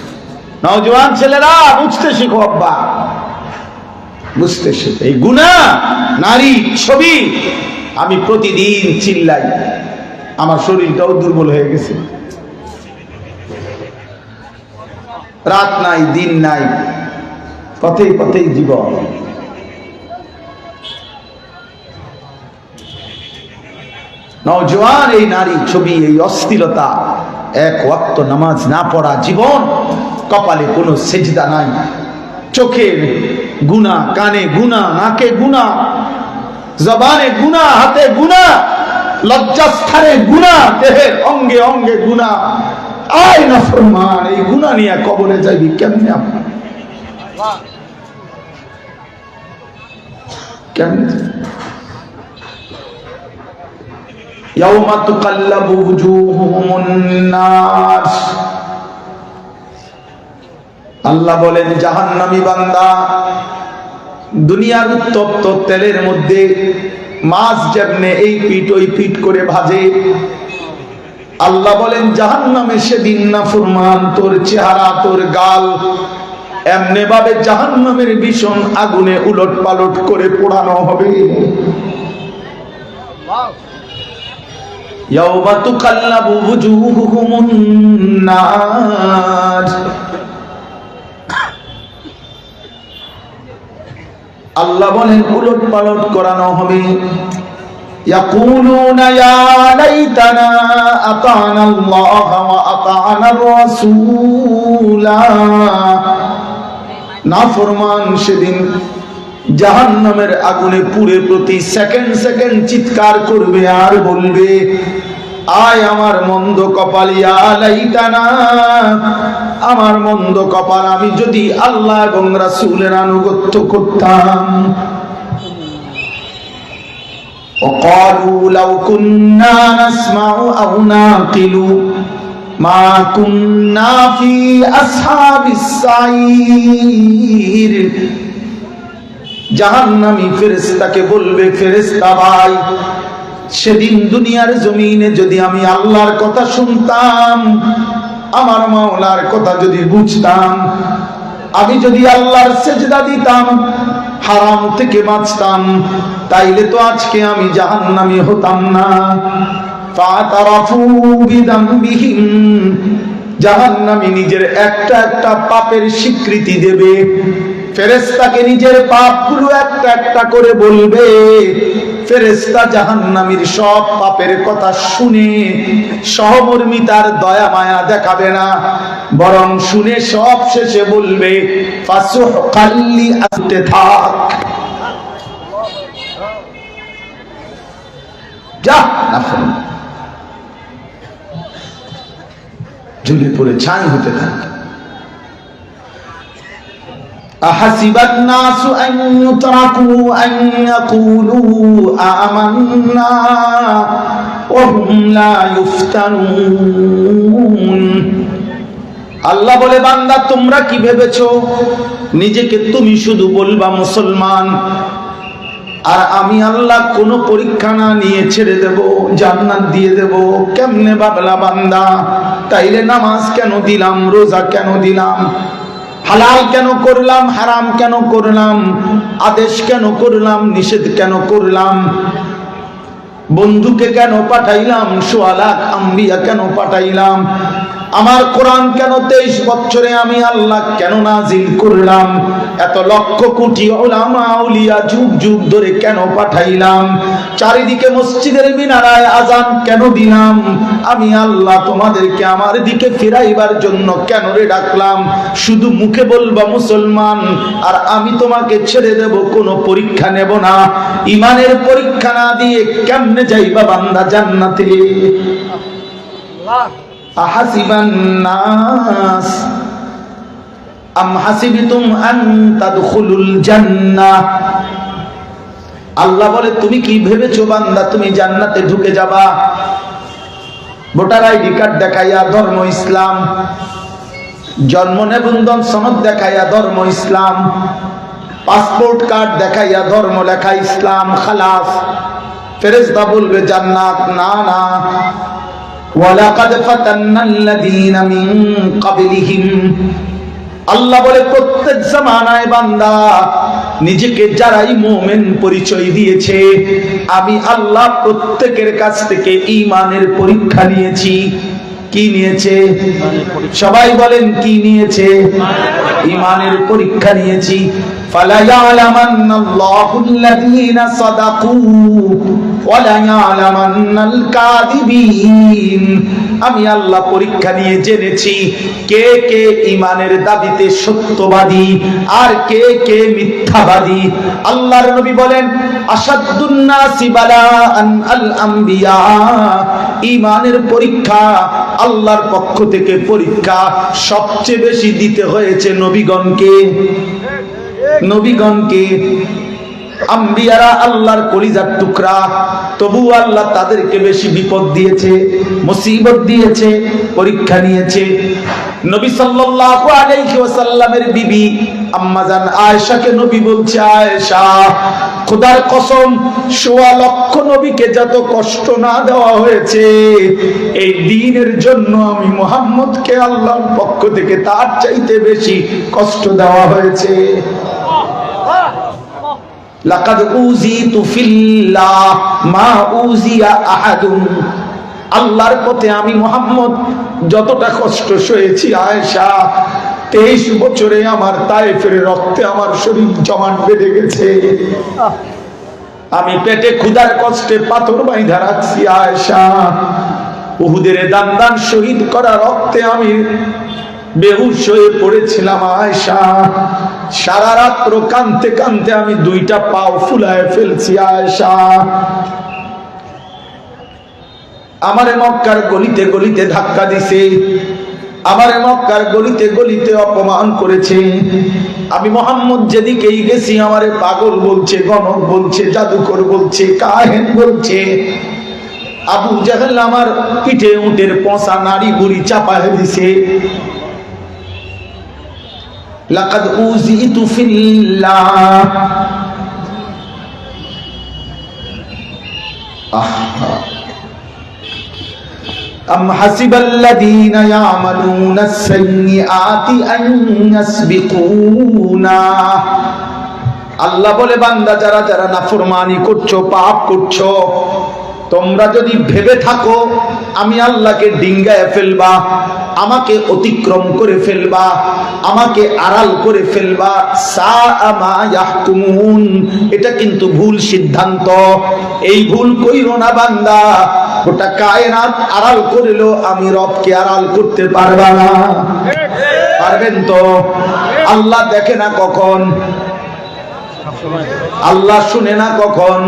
নওজোয়ান ছেলেরা, বুঝতে শিখো আব্বা, বুঝতে শিখো। এই গুনাহ নারী ছবি আমি প্রতিদিন চিল্লাই, আমার শরীরটাও দুর্বল হয়ে গেছে, রাত নাই দিন নাই, পথেই পথেই জীবন। নওজোয়ান এই নারী ছবি, এই অস্থিরতা, 1 ওয়াক্ত নামাজ না পড়া জীবন, কপালে কোনো সেজদা নাই, চোখে গুনাহ, কানে গুনাহ, নাকে গুনাহ, জবানে গুনাহ, হাতে গুনাহ, লজ্জাস্থানে গুনাহ, দেহের অঙ্গে অঙ্গে গুনাহ। আয় নাফরমান, এই গুনাহ নিয়ে কবরে যাইবি কেমনে? আপনার কেমনে? ইয়াউমা তুকাল্লাবু ওয়ুজুহুমুন নার। আল্লাহ বলেন জাহান্নামী বান্দা দুনিয়ার উত্তপ্ত তেলের মধ্যে মাছ যেমনে এই পিঠ ওই পিঠ করে ভাজে, আল্লাহ বলেন জাহান্নামে সেদিন নাফরমান তোর চেহারা, তোর গাল এমনি ভাবে জাহান্নামের ভীষণ আগুনে উলট পালট করে পোড়ানো হবে। ইয়াউমা তুকাল্লাবু ওয়ুজুহুমুন নার। আল্লাহ বলেন উলট পালট করানো হবে। ইয়াকুলুনা ইয়া লাইতানা আতানা আল্লাহ ওয়া আতানা রাসূলা। নাফরমান সেদিন জাহান্নামের আগুনে পুড়ে প্রতি সেকেন্ড সেকেন্ড চিৎকার করবে আর বলবে আয় আমার মন্দ কপাল, ইয়া লাইতানা, আমার মন্দ কপাল, আমি যদি আল্লাহ এবং রাসূলের আনুগত্য করতাম। وقالوا لو كنا نسمع أو نعقل ما كنا في أصحاب السعير। জাহান্নামী ফেরেশতাকে বলবে, ফেরেশতা ভাই, সেদিন দুনিয়ার জমিনে যদি আমি আল্লাহর কথা শুনতাম, আমার মাওলার কথা যদি বুঝতাম, আমি যদি আল্লাহর সেজদা দিতাম, হারাম থেকে বাঁচতাম, তাইলে তো আজকে আমি জাহান্নামী হতাম না। ফাতারাফু বিযামবিহিম, জাহান্নামী নিজের একটা একটা পাপের স্বীকৃতি দেবে, ফেরেশতাকে নিজের পাপগুলো একটা একটা করে বলবে। ফেরেশতা জাহান্নামীর সব পাপের কথা শুনে সহমর্মিতার দয়া মায়া দেখাবে না, বরং শুনে সব শেষে বলবে ফাসুহকাল লিআতে থাক, যা নাফরমান, ঝুলে পড়ে ছাই হতে থাক। أحسب الناس أن يتركوا أن يقولوا آمنا وهم لا يفتنون। আল্লাহ বলে, বান্দা তোমরা কি ভেবেছো নিজেকে তুমি শুধু বলবা মুসলমান, আর আমি আল্লাহ কোনো পরীক্ষা না নিয়ে ছেড়ে দেব, জান্নাত দিয়ে দেব? কেমনে ভাবলা বান্দা? তাইলে নামাজ কেন দিলাম, রোজা কেন দিলাম, হালাল কেন করলাম, হারাম কেন করলাম, আদেশ কেন করলাম, নিষেধ কেন করলাম, বন্ধুকে কেন পাঠাইলাম, সোয়া লাখ আম্বিয়া কেন পাঠাইলাম, আমার কোরআন কেন 23 বছরে আমি আল্লাহ কেন নাজিল করলাম, এত লক্ষ কোটি উলামা আউলিয়া যুগ যুগ ধরে কেন পাঠাইলাম, চারিদিকে মসজিদের মিনারায় আজান কেন দিলাম, আমি আল্লাহ তোমাদেরকে আমার দিকে ফিরাইবার জন্য কেন রে ডাকলাম? শুধু মুখে বলবা মুসলমান, আর আমি তোমাকে ছেড়ে দেব, কোনো পরীক্ষা নেব না। ইমানের পরীক্ষা না দিয়ে কেমনে যাইবা বান্দা জান্নাতে? আহাসিবান নাস আম হাসিবতুম আন তাদখুলুল জান্নাহ। আল্লাহ বলে, তুমি কি ভেবেছো বান্দা তুমি জান্নাতে ঢুকে যাবা? ভোটার আইডি কার্ড দেখাইয়া ধর্ম ইসলাম, জন্ম নিবন্ধন সনদ দেখাইয়া ধর্ম ইসলাম, পাসপোর্ট কার্ড দেখাইয়া ধর্ম লেখা ইসলাম, খালাস। ফেরেশতা বলবে জান্নাত না না। ওয়ালাকাদ ফাতান্নাল্লাযীনা মিন ক্বাবলিহিম, আল্লাহ বলে প্রত্যেক জামানায় বান্দা নিজেকে যারাই মুমিন পরিচয় দিয়েছে, আমি আল্লাহ প্রত্যেকের কাছ থেকে ঈমানের পরীক্ষা নিয়েছি। কি নিয়েছে? সবাই বলেন কি নিয়েছে? ঈমানের পরীক্ষা নিয়েছি। ফালা ইয়ালামান্নাল্লাহুল্লাযীনা সাদাকু ওয়া লা ইয়ালামান্নাল কাযিবিন। আমি আল্লাহ পরীক্ষা নিয়ে জেনেছি কে কে ঈমানের দাবিতে সত্যবাদী আর কে কে মিথ্যাবাদী। আল্লাহর নবী বলেন, আশাদ্দুন নাসি বালাআন আল আমবিয়া। ঈমানের পরীক্ষা আল্লাহর পক্ষ থেকে পরীক্ষা সবচেয়ে বেশি দিতে হয়েছে নবীগণকে। নবীগণকে, আম্বিয়ারা আল্লাহর কলিজার টুকরা, তবু আল্লাহ তাদেরকে বেশি বিপদ দিয়েছে, মুসিবত দিয়েছে, পরীক্ষা নিয়েছে। নবী সাল্লাল্লাহু আলাইহি ওয়াসাল্লামের বিবি আম্মা জান আয়েশাকে নবী বলছে, আয়েশা, খোদার কসম, ১৬ লক্ষ নবীকে যত কষ্ট না দেওয়া হয়েছে এই দ্বীনের জন্য আমি মুহাম্মদকে আল্লাহর পক্ষ থেকে তার চাইতে বেশি কষ্ট দেওয়া হয়েছে। লাকাদ উযিতু ফিল্লাহ মা উযিয়া আহাদুন। আল্লাহর পথে আমি মুহাম্মদ যতটা কষ্ট সয়েছি আয়েশা, 23 বছরে আমার তায়েফের রক্তে আমার শরীর জমাট বেঁধে গেছে। আমি পেটে ক্ষুধার কষ্টে পাথর বাইন্ধা রাখছি আয়েশা। উহুদের দান দান শহীদ করা রক্তে আমি বেহুশ হয়ে পড়েছিলাম আয়েশা। সারা রাত্র কাঁদতে কাঁদতে আমি 2টা পাও ফুলায় ফেলছি আয়েশা। আমারে মক্কার গলিতে গলিতে ধাক্কা দিছে, আমারে মক্কার গলিতে গলিতে অপমান করেছে। আমি মুহাম্মদ যেদিকেই গেছি আমারে পাগল বলছে, গণক বলছে, জাদুকর বলছে, কাহেন বলছে। আবু জাহেল আমার পিঠে উটের পচা নাড়ি বুড়ি চাপায় দিছে। লাকাদ উযিতু ফিল্লাহ। أم حسب الذين يعملون السيئات أن يسبقونا। আল্লাহ বলে বান্দা যারা যারা নাফরমানি করছো, পাপ করছো, তোমরা যদি ভেবে থাকো আমি আল্লাহকে ডিঙ্গায় ফেলবা, আমাকে অতিক্রম করে ফেলবা, আমাকে আড়াল করে ফেলবা, সাআ মা ইয়াহকুমুন, এটা কিন্তু ভুল সিদ্ধান্ত। এই ভুল কইরো না বান্দা। গোটা কায়নাত আড়াল করিলো আমি রবকে আড়াল করতে পারবা না। পারবেন তো? আল্লাহ দেখে না কখন, আল্লাহ শুনে না কখন,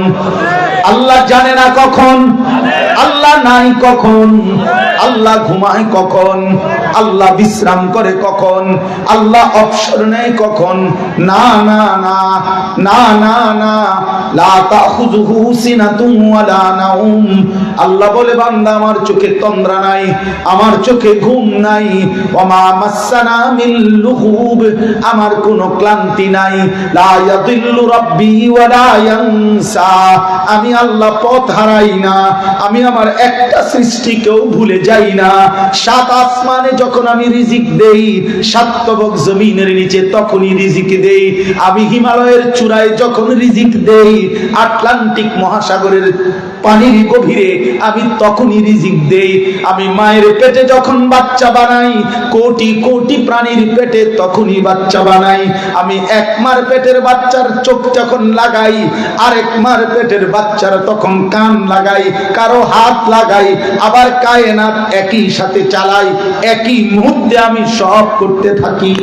আল্লাহ জানে না কখন, আল্লাহ নাই কখন, আল্লাহ ঘুমায় কখন, আল্লাহ বিশ্রাম করে কখন, আল্লাহ অবসর নেয় কখন। না না না না না না, লা তাখুযুহু সিনাতুন ওয়ালা নাউম। আল্লাহ বলে বান্দা আমার চোখে তন্দ্রা নাই, আমার চোখে ঘুম নাই। ওয়ামা মাসসানা মিন লুগুব, আমার কোনো ক্লান্তি নাই। লা ইয়াদিল্লু রাব্বি ওয়ালা ইয়ানসা, আমি আল্লাহ পথ হারাই না, আমি আমার একটা সৃষ্টিকেও ভুলে যাই না। সাত আসমানে যখন আমি রিজিক দেই, সাত তবক জমিনের নিচে তখনই রিজিক দেই। আমি হিমালয়ের চূড়ায় যখন রিজিক দেই, আটলান্টিক মহাসাগরের পানির গভীরে আমি তখনই রিজিক দেই। আমি মায়ের পেটে যখন বাচ্চা বানাই, কোটি কোটি প্রাণীর পেটে তখনই বাচ্চা বানাই। আমি এক মার পেটের বাচ্চার চোখ যখন লাগাই, আরেক মার পেটের বাচ্চার তখন কান লাগাই, কারো হাত লাগাই, আবার কায়নাত একই সাথে চালাই। একই মুহূর্তে আমি সব করতে থাকি।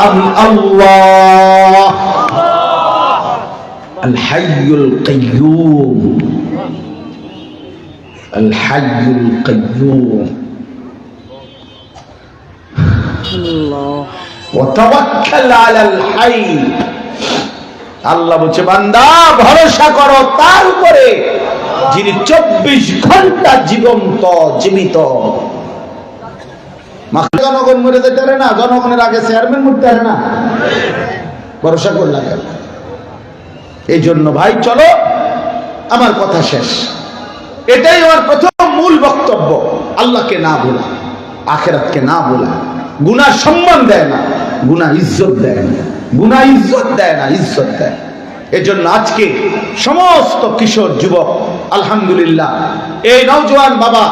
আমি আল্লাহ আল হাইয়ুল কাইয়্যুম, আল হাইয়ুল কাইয়্যুম। আল্লাহ ওয়া তাওয়াক্কাল আলাল হাই। আল্লাহ বলছে বান্দা ভরসা করো তার উপরে যিনি 24 ঘন্টা জীবন্ত, জীবিত। জনগণ মরে যেতে পারে না, জনগণের আগে চেয়ারম্যান মরতে পারে না। ভরসা করলাম কেন? এই জন্য ভাই চলো, আমার কথা শেষ। এটাই আমার প্রথম মূল বক্তব্য। আল্লাহকে না বলা, আখিরাতকে না বলা। গুনাহ সম্মান দেয় না, গুনাহ ইজ্জত দেয় না, গুনাহ ইজ্জত দেয় না, ইজ্জত দেয়। এজন্য আজকে সমস্ত কিশোর যুবক, আলহামদুলিল্লাহ, এই নওজোয়ান বাবা,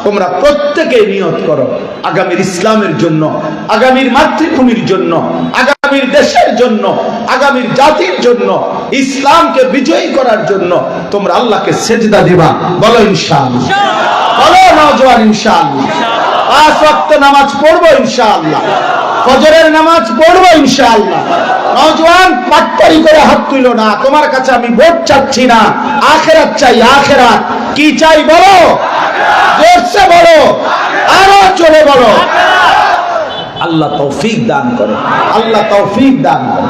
তোমরা প্রত্যেকে নিয়ত করো আগামীর ইসলামের জন্য, আগামীর মাতৃভূমির জন্য, আগামীর দেশের জন্য, আগামীর জাতির জন্য, ইসলামকে বিজয়ী করার জন্য তোমরা আল্লাহকে সেজদা দিবা। বলো ইনশাআল্লাহ, বলো নওজোয়ান ইনশাআল্লাহ। 5 ওয়াক্ত নামাজ পড়বো ইনশাআল্লাহ, ফজরের নামাজ পড়বো ইনশাআল্লাহ। নওজোয়ান পাট্টারি করে হাত তুলো না। তোমার কাছে আমি ভোট চাচ্ছি না, আখিরাত চাই। আখিরাত কি চাই বলো, জোরসে বলো, আরো জোরে বলো। আল্লাহ তৌফিক দান করো, আল্লাহ তৌফিক দান করো।